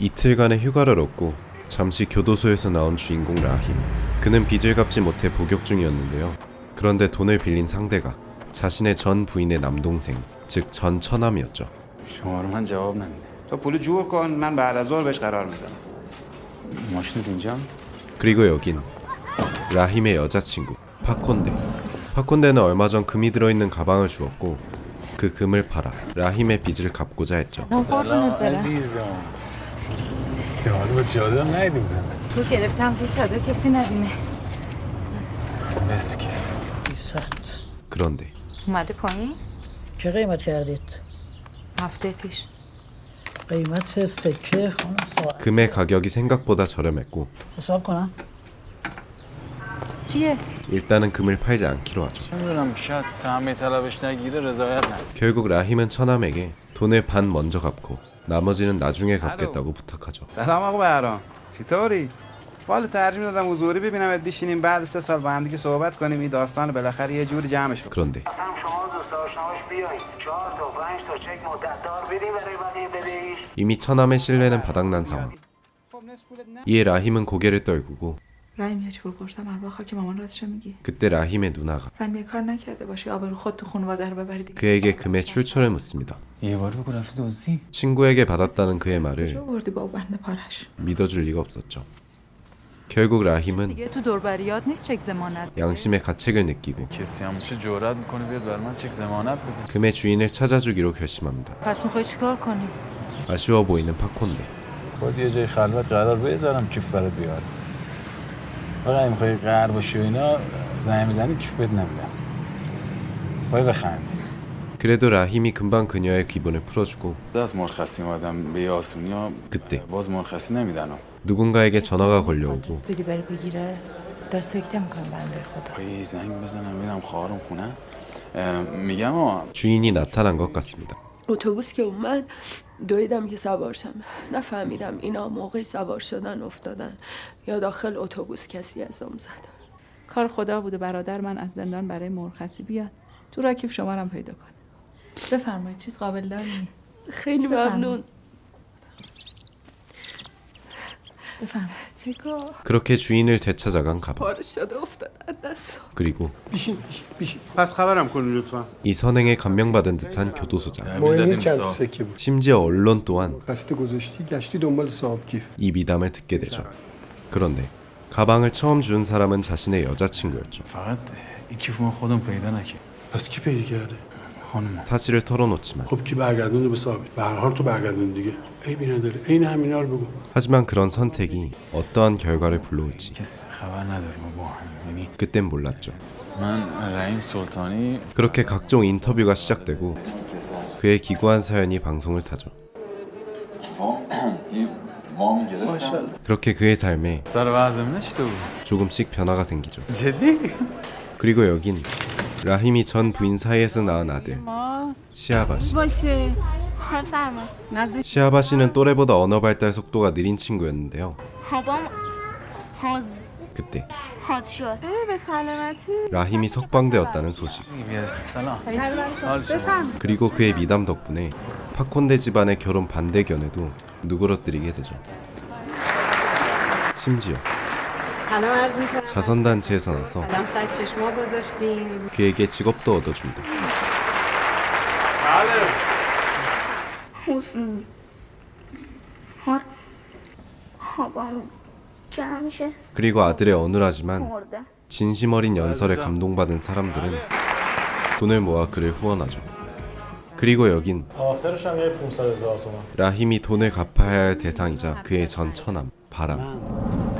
이틀간의 휴가를 얻고 잠시 교도소에서 나온 주인공 라힘. 그는 빚을 갚지 못해 복역 중이었는데요. 그런데 돈을 빌린 상대가 자신의 전 부인의 남동생, 즉 전 처남이었죠. شما رو من جواب نمیده. تو پول جور کن من بعد از ظهر بهش قرار میذارم. ماشینت اینجا؟ 그리고 여긴 라힘의 여자친구 파콘데. 파콘데는 얼마 전 금이 들어있는 가방을 주었고 그 금을 팔아 라힘의 빚을 갚고자 했죠. قربونت برم عزیزم. زمان با چادر نیده بودم. تو گرفتم زیر چادر کسی نبینه بس که. 그런데 اومده پایین؟ چه قیمت کردید؟ هفته پیش قیمت سکه خانم ساعت 금의 가격이 생각보다 저렴했고 حساب کنم؟ چیه؟ 일단은 금을 팔지 않기로 하죠. نمیدونم شاید تعمیر طلبش نگیره رضایت نده. 결국 라힘은 처남에게 돈을 반 먼저 갚고 나머지는 나중에 갚겠다고 부탁하죠. سلام آقا بهرام چطوری؟ والا ترجیح میدادم حضوری ببینمت بشینیم بعد 3 سال با هم دیگه صحبت کنیم این داستان بالاخره یه جور جمعش بکنیم. 그런데 شما دوست آشناش بیایید 4 تا 5 تا چک مدتدار بدیم برای بقیه بدهیش. 이미 처남의 신뢰는 바닥난 상황. 이에 라힘은 고개를 떨구고 رحیم یه چی بپرسم هر خاک مامان راستشو میگی؟ 그때 라힘의 누나가 رحیم یه کار نکرده باشی آبرو خود تو خانواده رو ببری دیگه. 그에게 금의 출처를 묻습니다. یه بار بگو رفتی دزدی. 친구에게 받았다는 그의 말을 چه آوردی با بنده پارش؟ 믿어줄 리가 없었죠. 결국 라힘은 دیگه تو دوربریات نیست چک ضمانت 양심의 가책을 느끼고 کسی هم چه جرأت میکنه بیاد بر من چک ضمانت بده. 금의 주인을 찾아주기로 결심합니다. پس میخوای چیکار کنی؟ 아쉬워 보이는 파콘데. باید یه جای خلوت قرار بذارم کیف برات بیارم. آقا میخوای قرار باشی و اینا زنگ میزنی کیف بد نمیدم. باید بخند. 그래도 라힘이 금방 그녀의 기분을 풀어주고 از مرخصی اومدم به آسونیا. 그때 باز مرخصی نمیدن. 누군가에게 전화가 걸려오고 بدی بری بگیره در سکته میکنم بنده خدا باید زنگ بزنم ببینم خواهرم خونه. میگم 주인이 나타난 것 같습니다. اتوبوس که اومد دویدم که سوار شم نفهمیدم اینا موقع سوار شدن افتادن یا داخل اتوبوس کسی ازم زد. کار خدا بوده برادر من از زندان برای مرخصی بیاد تو را کیف شما رو پیدا کن. بفرمایید چیز قابل داری؟ خیلی ممنون. بفرمایید. نگاه 그렇게 주인을 되찾아간 가방. پاره شده افتادن دستم. 그리고 بیشین پس خبرم کنید لطفا 이 선행에 감명받은 듯한 교도소장. مهمی چند تا سکه بود 심지어 언론 또한 قصد گذاشتی گشتی دنبال صاحب کیف 이 미담을 듣게 되죠. 그런데 가방을 처음 준 사람은 자신의 여자친구였죠. فقط این کیف ما خودم پیدا نکرد. پس کی پیدا کرده خانم 사실을 털어놓지만 خب کی برگردونه به صاحب به هر حال تو برگردون دیگه عیبی نداره عین همینا رو بگو 하지만 그런 선택이 어떠한 결과를 불러올지 کسی خبر نداره ما با هم. یعنی 그땐 몰랐죠. من رحیم سلطانی 그렇게 각종 인터뷰가 시작되고 그의 기구한 사연이 방송을 타죠. وام گرفتم. 그렇게 그의 삶에 سر وضعمونه چطور بود؟ 조금씩 변화가 생기죠. جدی؟ 그리고 여긴 라힘이 전 부인 사이에서 낳은 아들 시아바시. باشه بفرما. نزدیک 시아바시는 또래보다 언어 발달 속도가 느린 친구였는데요. بابام هاز 그때 هات شد. به سلامتی. 라힘이 석방되었다는 소식. سلام. 그리고 그의 미담 덕분에 파콘데 집안의 결혼 반대 견해도 누그러뜨리게 되죠. 심지어 سلام عرض میکنم 자선단체에서 나서 قدم سر چشما گذاشتیم 그에게 직업도 얻어줍니다. حسن هار بابام جمع شه 그리고 아들의 어눌하지만 مرده. 진심 어린 연설에 감동받은 사람들은 돈을 모아 그를 후원하죠. 그리고 여긴 آخرش هم یه 500,000 تومان 라힘이 돈을 갚아야 할 대상이자 그의 전 처남 바람.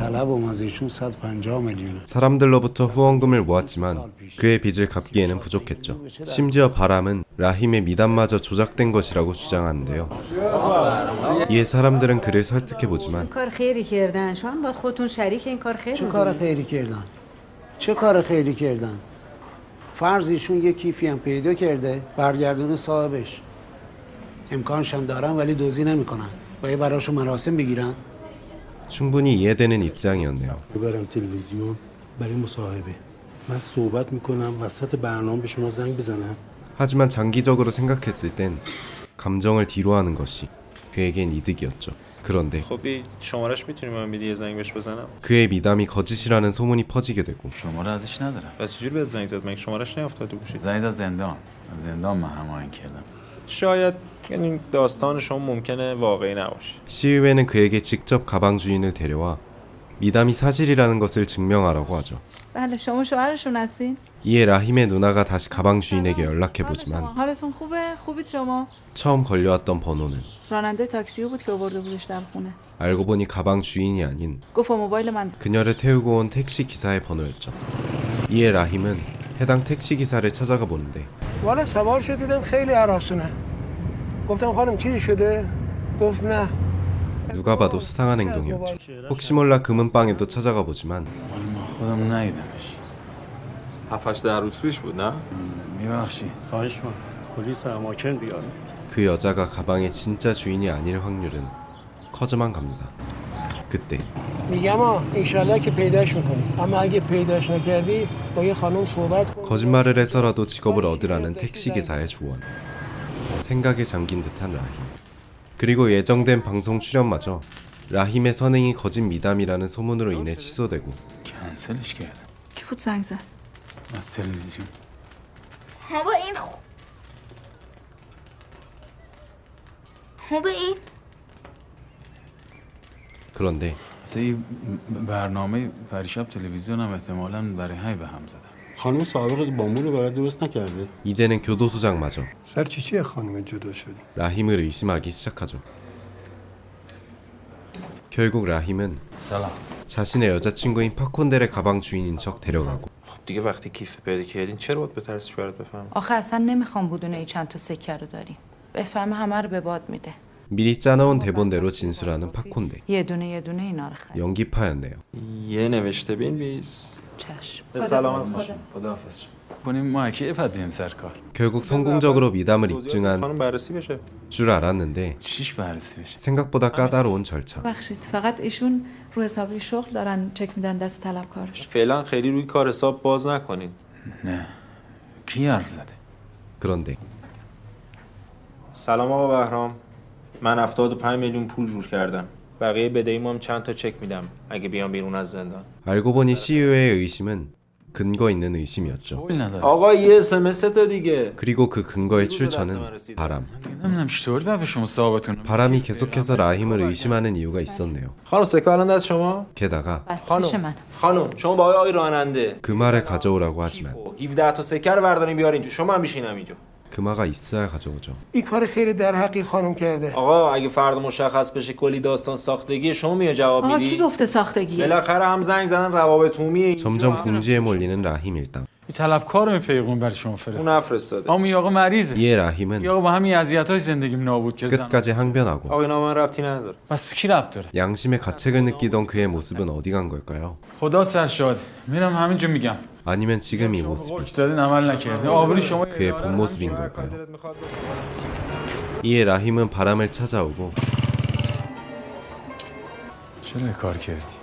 طلبم از ایشون 150 میلیونه 사람들로부터 후원금을 모았지만 그의 빚을 갚기에는 부족했죠. 심지어 바람은 라힘의 미담마저 조작된 것이라고 주장하는데요. 이에 사람들은 그를 설득해보지만 کار خیری کردن شما هم باید خودتون شریک این کار خیر چه کار خیری کردن؟ چه کار خیری کردن؟ فرض ایشون یه کیفی هم پیدا کرده برگردونه صاحبش امکانش هم دارن ولی دزدی نمیکنن باید براشون مراسم بگیرن 충분히 이해되는 입장이었네요. برم تلویزیون برای مصاحبه من صحبت میکنم وسط برنامه به شما زنگ بزنم 하지만 장기적으로 생각했을 땐 감정을 뒤로 하는 것이 그에겐 이득이었죠. 그런데 خب شمارش میتونی من میدی یه زنگ بهش بزنم؟ 그의 미담이 거짓이라는 소문이 퍼지게 되고 شماره ازش ندارم. پس چجوری بهت زنگ زد؟ مگه شمارش نیافتاده باشید؟ زنگ زد زندان. از زندان من هماهنگ کردم. شاید یعنی داستان شما ممکنه واقعی نباشه. 시의회는 그에게 직접 가방 주인을 데려와 미담이 사실이라는 것을 증명하라고 하죠. بله شما شوهرشون هستین؟ 이에 라힘의 누나가 다시 가방 주인에게 연락해보지만 حالتون خوبه؟ خوبید شما؟ 처음 걸려왔던 번호는 راننده تاکسی بود که آورده بودش در خونه. 알고 보니 가방 주인이 아닌 گفت با موبایل من 그녀를 태우고 온 택시 기사의 번호였죠. 이에 라힘은 해당 택시 기사를 찾아가 보는데 والا سوار شد دیدم خیلی هراسونه گفتم خانم چیزی شده؟ گفت نه 누가 봐도 수상한 행동이었죠. 혹시 몰라 금은방에도 찾아가 보지만 ولی من خودم ندیدمش. 7-8 روز پیش بود نه؟ میبخشی. خواهش من پلیس اماکن بیارید. 그 여자가 가방의 진짜 주인이 아닐 확률은 커져만 갑니다. 그때 میگم انشالله که پیداش میکنی اما اگه پیداش نکردی با یه خانم صحبت کن 거짓말을 해서라도 직업을 얻으라는 택시기사의 조언. 생각에 잠긴 듯한 라힘. 그리고 예정된 방송 출연마저 라힘의 선행이 거짓 미담이라는 소문으로 인해 취소되고 کنسلش کردم. کی بود زنگ زد؟ از تلویزیون. بابا این خوبه این 그런데 اصلا این برنامه پریشب تلویزیون هم احتمالاً برای همین به هم زدم. خانم سابق بامور برای درست نکرده. 이제는 교도소장마저 سر چیه خانم جدا شدی؟ 라힘을 의심하기 시작하죠. 결국 라힘은 سلام. 자신의 여자친구인 파콘델의 가방 주인인 척 데려가고 خب دیگه وقتی کیف پیدا کردین چرا باید به ترسش برات بفهم؟ آخه اصلا نمیخوام بدون ای چند تا سکه رو داریم. بفهمه همه رو به باد میده. 미리 짜놓은 대본대로 진술하는 파콘데. یه دونه اینا رو خرید. 연기파였네요. یه نوشته بنویس. چشم. به سلامت باش. خداحافظ. کنیم ما کی افت بریم سر کار. 결국 성공적으로 미담을 입증한 خانم بررسی بشه. 줄 알았는데 چیش بررسی بشه؟ 생각보다 까다로운 절차. بخشید فقط ایشون رو حسابی شغل دارن چک میدن دست طلبکارش. فعلا خیلی روی کار حساب باز نکنین. نه. کی حرف زده؟ 그런데 سلام آقا بهرام. من 75 میلیون پول جور کردم. بقیه بدهیمو هم چند تا چک میدم اگه بیام بیرون از زندان. 알고 보니 CEO의 의심은 근거 있는 의심이었죠. آقا یه SMS تا دیگه. 그리고 그 근거의 출처는 바람. نمیدونم چطور به شما ثابتون. 바람이 계속해서 라힘을 의심하는 이유가 있었네요. خانم سکه الان دست شما؟ 게다가 خانم شما با آقای راننده 그 말을 가져오라고 하지만 17 تا سکه رو بردارین بیارین اینجا. شما هم بشینم اینجا. 금화가 있어야 가져오죠. این کار خیلی در حقی خانم کرده آقا اگه فردا مشخص بشه کلی داستان ساختگی شما میاد جواب آقا میدی؟ کی گفته ساختگیه؟ بالاخره هم زنگ زدن روابط عمومی. 점점 궁지에 몰리는 라힘 일당. این طلبکارم پیغون برای شما اون فرستاد. نفرستاده. اما این آقا مریضه. 이에 라힘은 این آقا با همین اذیت‌هاش زندگیم نابود کرد. 끝까지 항변하고 آقا اینا من ربطی نداره. پس به کی ربط داره؟ 양심의 가책을 느끼던 그의 모습은 어디 간 걸까요? خدا سرشاد. میرم همینجا میگم. 아니면 지금 이 모습이 دادین عمل نکردین. آبروی شما 그의 본 모습인 걸까요? 이에 라힘은 바람을 찾아오고 چرا این کار کردی؟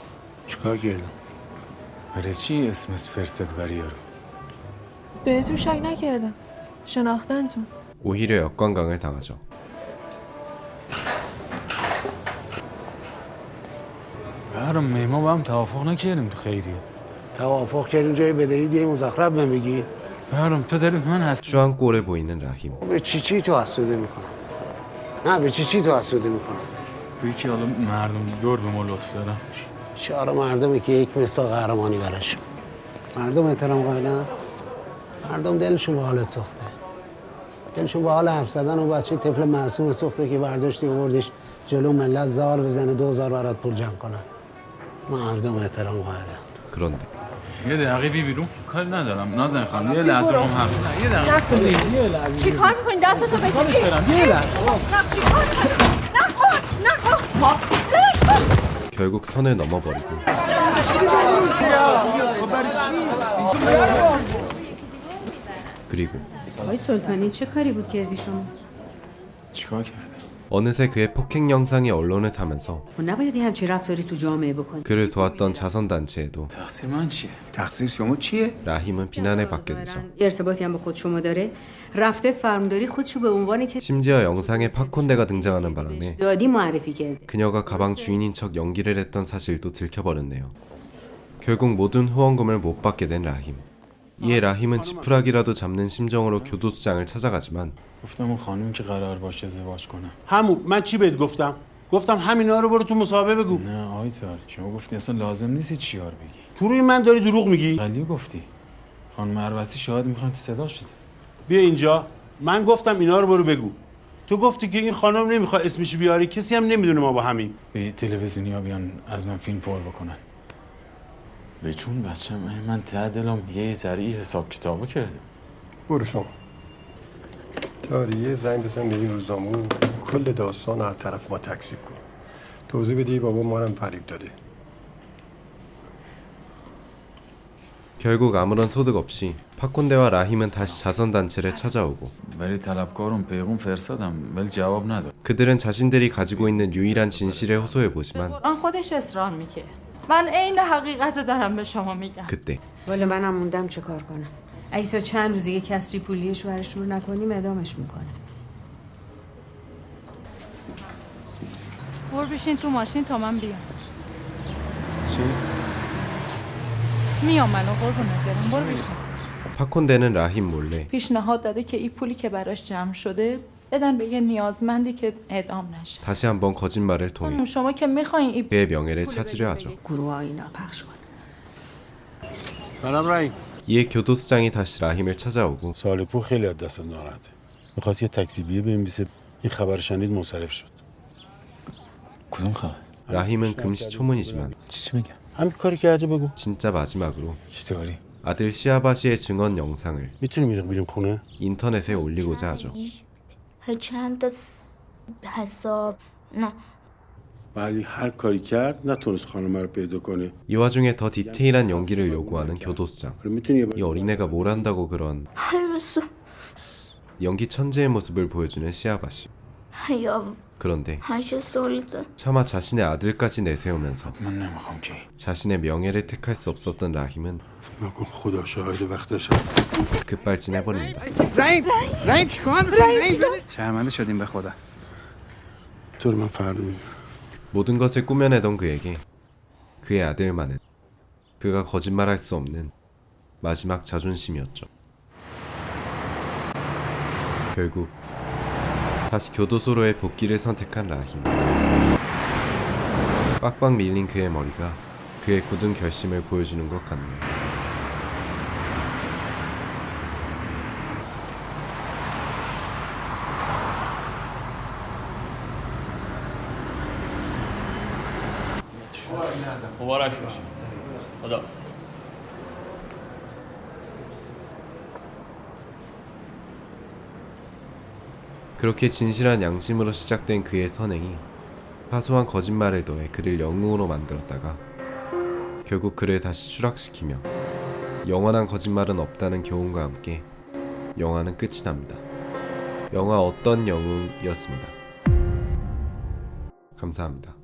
چیکار کردم؟ برای چی اسمس فرستاد برای یارو؟ بهتون شک نکردم شناختنتون 오히려 역관광을 당하죠. برام ما با هم توافق نکردیم تو خیریه. توافق کردیم جای بدهی دیگه مزخرف بگی. برام تو داری من هست. 추한 꼴을 보이는 라힘. به چی تو حسوده میکنم؟ نه به چی تو حسوده میکنم؟ بگی که حالا مردم دور به ما لطف دارن. چهار مردمی که یک مسا قهرمانی براش. مردم احترام قائلن. مردم دلشون به حالت سوخته. دلشون به حال حرف زدن و بچه طفل معصوم سوخته که برداشتی وردیش جلو ملت زار بزنه 2000 برات پول جمع کنن. مردم احترام قائلن. 그런데 یه دقیقه بی بیرون کار ندارم نازن خانم یه لحظه با هم یه دقیقه چی کار میکنی؟ دستتو بگیر یه لحظه چی کار میکنی؟ نکن 결국 선을 넘어버리고 그리고 آقای سلطانی چه کاری بود کردی شما؟ چیکار کردی؟ 어느새 그의 폭행 영상이 언론을 타면서 نباید همچین رفتاری تو جامعه بکنی. 그를 도왔던 자선단체에도 تقصیر من چیه؟ تقصیر شما چیه؟ 라힘은 비난을 받게 되죠. ارتباطی هم با خود شما داره. رفته فرمانداری خودشو به عنوان که 심지어 영상에 파콘데가 등장하는 바람에 دادی معرفی کرده. 그녀가 가방 주인인 척 연기를 했던 사실도 들켜버렸네요. 결국 모든 후원금을 못 받게 된 라힘. 이에 라힘은 지푸라기라도 잡는 심정으로 교도소장을 찾아가지만 گفتم اون خانم که قرار باشه ازدواج کنم. همون من چی بهت گفتم؟ گفتم همینا رو برو تو مصاحبه بگو. نه آقای تاری شما گفتی اصلا لازم نیست چیار بگی. تو روی من داری دروغ میگی؟ علی گفتی. خانم عربسی شاید میخوان تو صداش بزن. بیا اینجا. من گفتم اینا رو برو بگو. تو گفتی که این خانم نمیخواد اسمش بیاری، کسی هم نمیدونه ما با همین. به تلویزیونیا بیان از من فیلم پر بکنن. به چون بچم من ته دلم یه ذره حساب کتابو کردم. برو شما تاریه زنگ بزن به این روزنامه و کل داستان از طرف ما تکذیب کن. توضیح بدی بابا ما هم فریب داده. 결국 아무런 소득 없이 파콘데와 라힘은 다시 자선단체를 찾아오고 برای طلبکارم پیغام فرستادم ولی جواب نداد. 그들은 자신들이 가지고 있는 유일한 진실을 호소해보지만 قرآن خودش اصرار میکرد. من عین حقیقت دارم به شما میگم. 그때 والا منم موندم چه کار کنم. اگه تا چند روز دیگه کسری پولی شوهرش رو نکنیم ادامش میکنه. برو بشین تو ماشین تا من بیام. چی؟ میام منو قربونت برم. برو بشین. 파콘데는 라힘 몰래 پیشنهاد داده که این پولی که براش جمع شده بدن به یه نیازمندی که اعدام نشه. 다시 한번 거짓말을 통해 شما که میخواین این 그의 명예를 찾으려 하죠. گروه اینا پخش کن. سلام رحیم. 이에 교도소장이 다시 라힘을 찾아오고 سالپور خیلی از دست ناراحته. میخواست یه تکذیبیه بنویسه. این خبر شنید منصرف شد. کدوم خبر؟ 라힘은 금시초문이지만 چی میگه؟ همین کاری کرده بگو. 진짜 마지막으로 چطوری؟ 아들 시아바시의 증언 영상을 میتونیم بریم خونه؟ 인터넷에 올리고자 하죠. چند تا حساب نه ولی هر کاری کرد نتونست خانم رو پیدا کنه. 이 와중에 더 디테일한 연기를 요구하는 교도소장. 이 어린애가 뭘 한다고 그런 할머니 연기 천재의 모습을 보여주는 시아바시. یا 그런데 8 차마 자신의 아들까지 내세우면서 من نمیخوام که. 자신의 명예를 택할 수 없었던 라힘은 خدا شاهد وقتش. 급발진해버립니다. رحیم چیکار می‌کنی؟ شرمنده شدیم به خدا. تو رو من فردا میبینم. 모든 것을 꾸며내던 그에게 그의 아들만은 그가 거짓말할 수 없는 마지막 자존심이었죠. 결국 다시 교도소로의 복귀를 선택한 라힘. 빡빡 밀린 그의 머리가 그의 굳은 결심을 보여주는 것 같네요. مبارک باشه. خداحافظ. 그렇게 진실한 양심으로 시작된 그의 선행이 사소한 거짓말을 더해 그를 영웅으로 만들었다가 결국 그를 다시 추락시키며 영원한 거짓말은 없다는 교훈과 함께 영화는 끝이 납니다. 영화 어떤 영웅이었습니다. 감사합니다.